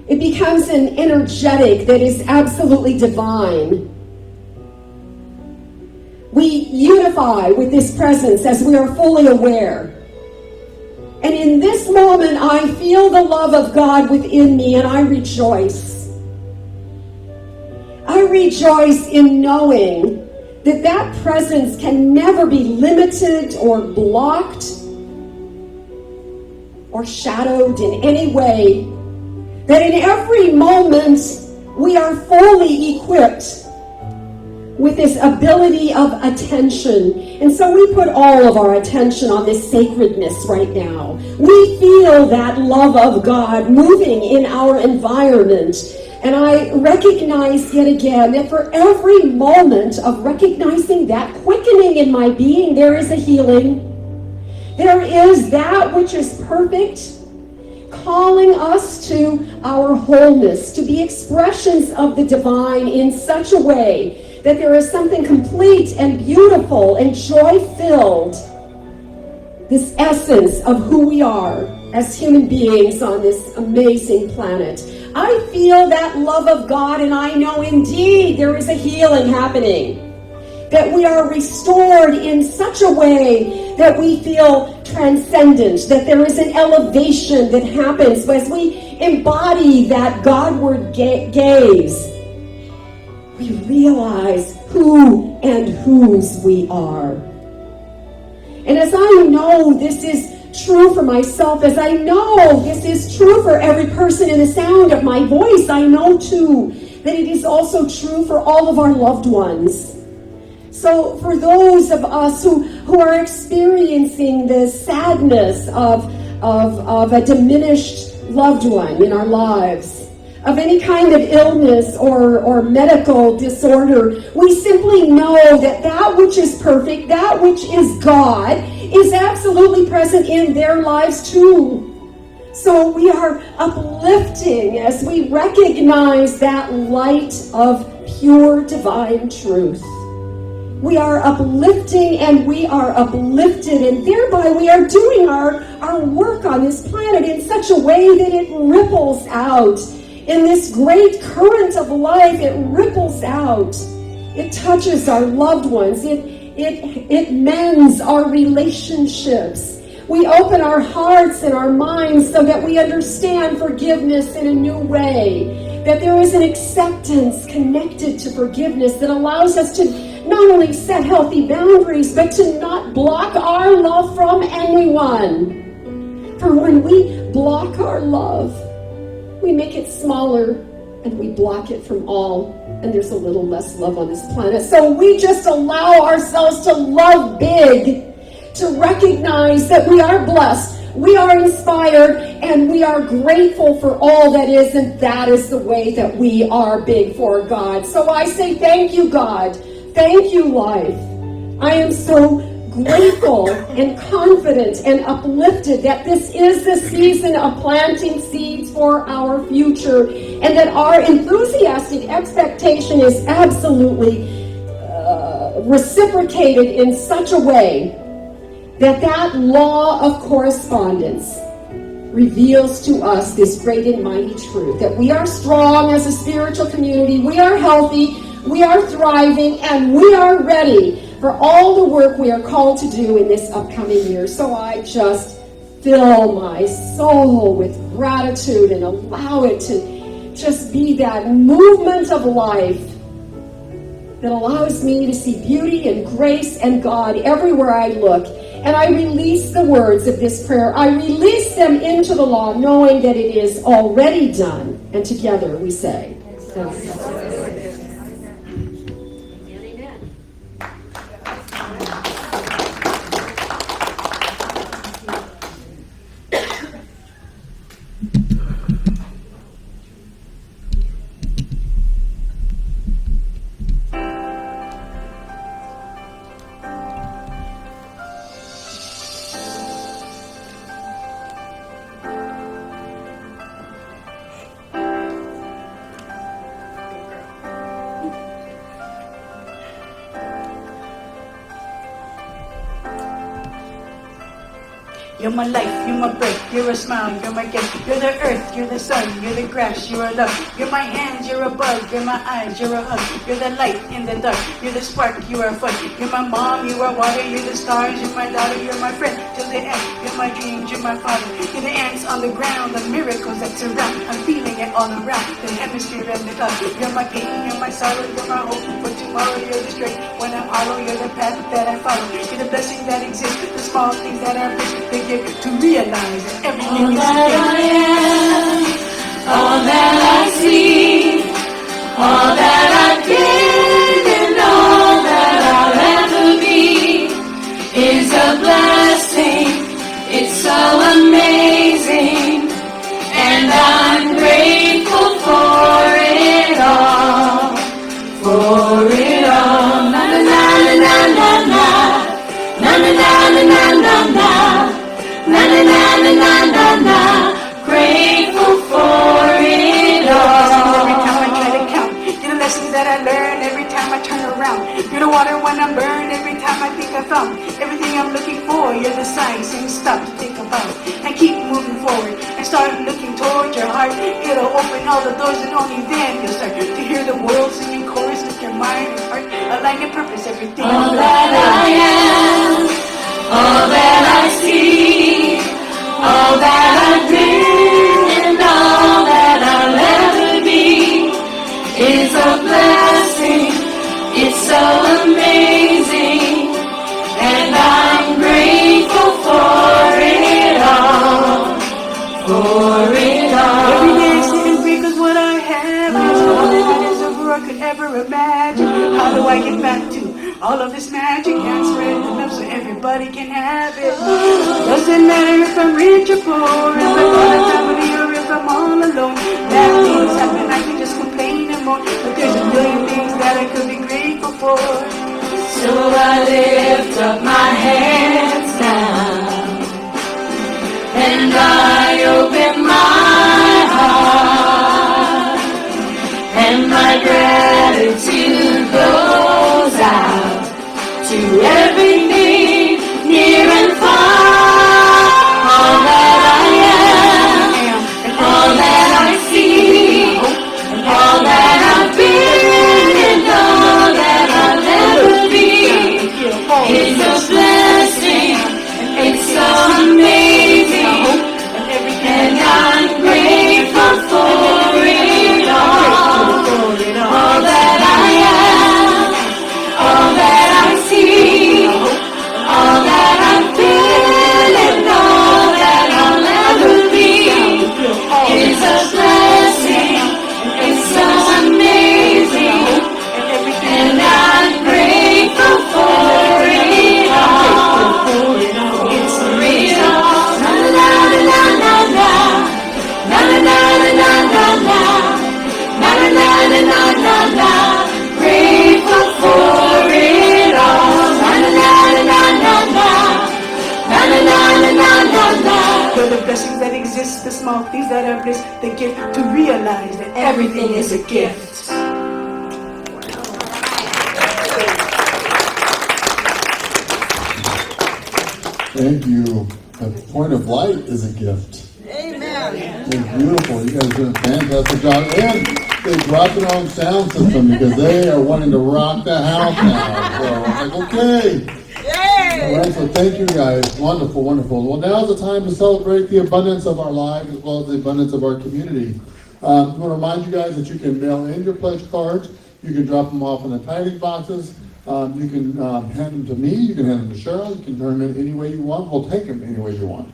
It becomes an energetic that is absolutely divine. We unify with this presence as we are fully aware. And in this moment, I feel the love of God within me, and I rejoice. I rejoice in knowing that that presence can never be limited or blocked or shadowed in any way. That in every moment we are fully equipped with this ability of attention. And so we put all of our attention on this sacredness right now. We feel that love of God moving in our environment. And I recognize yet again that for every moment of recognizing that quickening in my being, there is a healing. There is that which is perfect, calling us to our wholeness, to be expressions of the divine in such a way that there is something complete and beautiful and joy-filled, this essence of who we are as human beings on this amazing planet. I feel that love of God, and I know indeed there is a healing happening, that we are restored in such a way that we feel transcendent, that there is an elevation that happens as we embody that Godward gaze, we realize who and whose we are. And as I know this is true for myself, as I know this is true for every person in the sound of my voice, I know too that it is also true for all of our loved ones. So for those of us who are experiencing the sadness of a diminished loved one in our lives, of any kind of illness or medical disorder, we simply know that that which is perfect, that which is God, is absolutely present in their lives too. So we are uplifting as we recognize that light of pure divine truth. We are uplifting and we are uplifted, and thereby we are doing our work on this planet in such a way that it ripples out. In this great current of life, it ripples out. It touches our loved ones. It mends our relationships. We open our hearts and our minds so that we understand forgiveness in a new way. That there is an acceptance connected to forgiveness that allows us to not only set healthy boundaries, but to not block our love from anyone. For when we block our love, we make it smaller and we block it from all, and there's a little less love on this planet. So we just allow ourselves to love big, to recognize that we are blessed, we are inspired, and we are grateful for all that is, and that is the way that we are big for God. So I say thank you, God. Thank you, life. I am so grateful and confident and uplifted that this is the season of planting seeds for our future, and that our enthusiastic expectation is absolutely reciprocated in such a way that law of correspondence reveals to us this great and mighty truth, that we are strong as a spiritual community, we are healthy, we are thriving, and we are ready for all the work we are called to do in this upcoming year. So I just fill my soul with gratitude and allow it to just be that movement of life that allows me to see beauty and grace and God everywhere I look. And I release the words of this prayer. I release them into the law, knowing that it is already done. And together we say, You're my life, you're my breath, you're a smile, you're my gift. You're the earth, you're the sun, you're the grass, you're a love. You're my hands, you're a bug, you're my eyes, you're a hug. You're the light in the dark, you're the spark, you are fun. You're my mom, you are water, you're the stars, you're my daughter, you're my friend. Till the end, you're my dreams, you're my father. You're the ants on the ground, the miracles that surround. I'm feeling it all around, the hemisphere and the cloud. You're my pain, you're my sorrow, you're my hope for tomorrow. You're the strength when I'm hollow, you're the path that I follow. You're the blessing that exists, the small things that are big, they get to realize that everything All is that I am, all that I see, all that I've been and all that I'll ever be is a blessing. It's so amazing, and I'm grateful for it all, for it all. Na na na na na na na na na na na na. Na na na na na na na, grateful for it all. every time I try to count. You're the lessons that I learn every time I turn around. You're the water when I'm burned every time I think I found everything I'm looking for. You're the sign saying stop to think about and keep moving forward and start looking towards your heart. It'll open all the doors and only then you'll start to hear the world singing chorus with your mind and heart. Align your purpose, everything. All that I am, all that I see, all that I've been and all for it all. Every day sitting because what I have is all that is over I could ever imagine. How do I get back to all of this magic and spread the love so everybody can have it? Doesn't matter if I'm rich or poor, if I'm on a family or if I'm all alone. Bad things happen, I can just complain and moan, but there's a million things that I could be grateful for. So I lift up my hands now, and I open my heart, and my gratitude goes out to everything near and far. All that I am, and all that I see, and all that I've been, and all that I'll ever be is a blessing. It's so amazing, and I'm grateful for it all. All that I am, all that I see, all that I've been, and all that I'll ever be is a blessing. It's so amazing, and I'm grateful for it all. It's real. La la la la la la la la la la la la la la la la la. Grateful for it all. La la la la la la la la la la la la. For the blessings that exist, the small things that are bliss, the gift to realize that everything is a gift. Thank you. The point of light is a gift. Amen. It's beautiful. You guys are doing a fantastic job. And they brought their own sound system because they are wanting to rock the house now. So I'm like, okay. All right, so thank you guys. Wonderful, wonderful. Well, now's the time to celebrate the abundance of our lives as well as the abundance of our community. I want to remind you guys that you can mail in your pledge cards. You can drop them off in the tithing boxes. You can hand them to me. You can hand them to Cheryl. You can turn them in any way you want. We'll take them any way you want.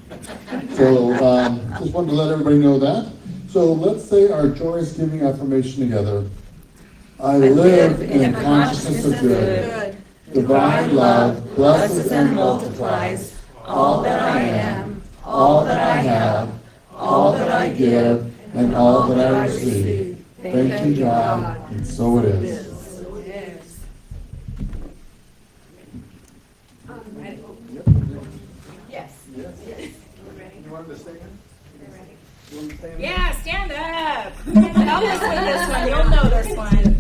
So just wanted to let everybody know that. So let's say our joyous giving affirmation together. I live in a consciousness of good. Divine love blesses and multiplies all that I am, all that I have, all that I give, and all that I receive. Thank you, God, and so it is. Yeah, stand up. I'll just sing this one. You'll know this one.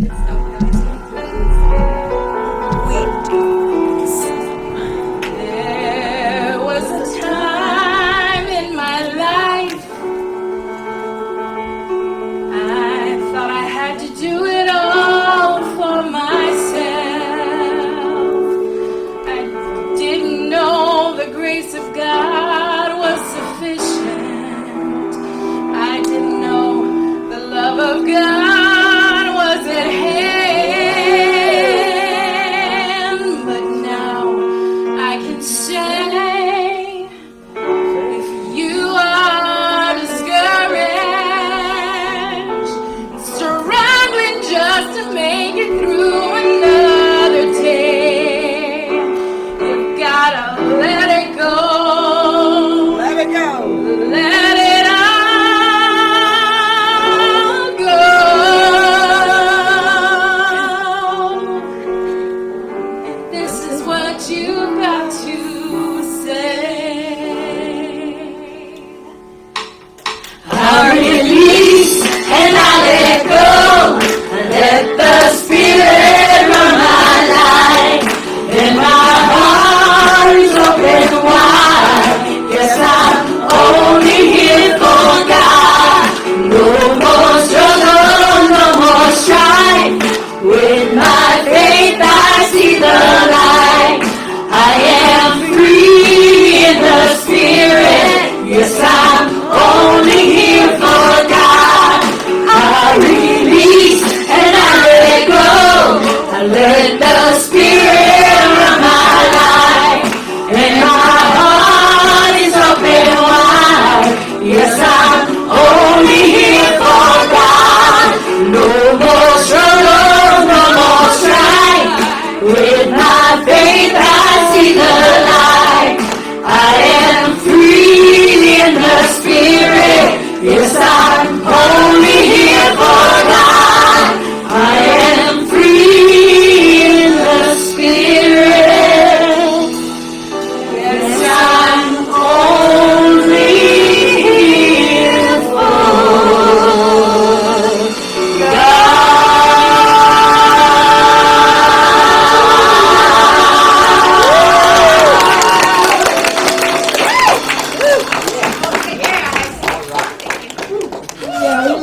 There was a time in my life I thought I had to do it all for myself. I didn't know the grace of God was sufficient. I didn't know the love of God was at hand.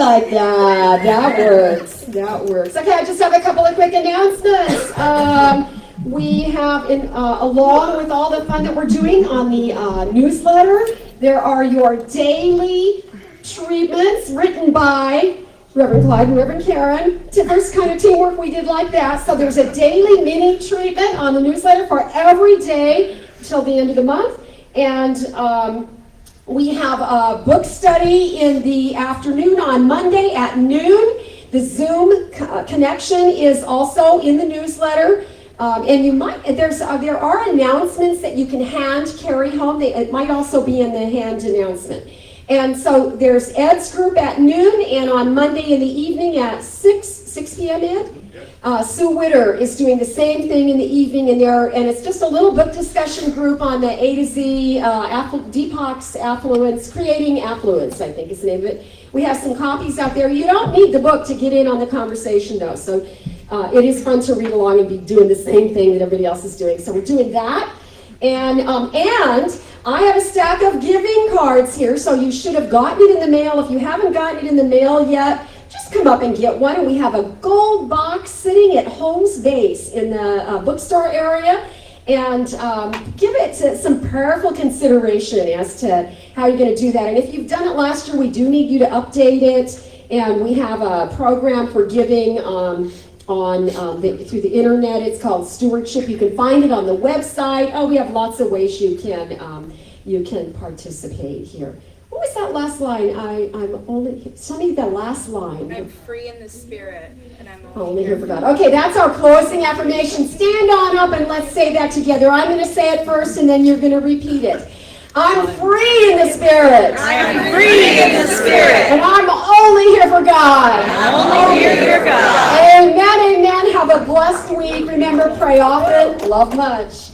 like that. That works. That works. Okay, I just have a couple of quick announcements. We have, along with all the fun that we're doing on the newsletter, there are your daily treatments written by Reverend Clyde and Reverend Karen. First kind of teamwork we did like that. So there's a daily mini treatment on the newsletter for every day till the end of the month. And we have a book study in the afternoon on Monday at noon. The Zoom connection is also in the newsletter. And you might, there are announcements that you can hand carry home. It might also be in the hand announcement. And so there's Ed's group at noon, and on Monday in the evening at 6 p.m. Ed? Sue Witter is doing the same thing in the evening, and it's just a little book discussion group on the A to Z, Detox Affluence, Creating Affluence, I think is the name of it. We have some copies out there. You don't need the book to get in on the conversation, though, so it is fun to read along and be doing the same thing that everybody else is doing. So we're doing that, and I have a stack of giving cards here, so you should have gotten it in the mail. If you haven't gotten it in the mail yet, just come up and get one. And we have a gold box sitting at Home's Base in the bookstore area. And give it some prayerful consideration as to how you're going to do that. And if you've done it last year, we do need you to update it. And we have a program for giving through the internet. It's called Stewardship. You can find it on the website. Oh, we have lots of ways you can participate here. What was that last line? Tell me the last line. I'm free in the spirit, and I'm Only here for God. Okay, that's our closing affirmation. Stand on up and let's say that together. I'm going to say it first, and then you're going to repeat it. I'm free in the spirit. I am free in the spirit. And I'm only here for God. I'm only here for God. Amen, amen. Have a blessed week. Remember, pray often, love much.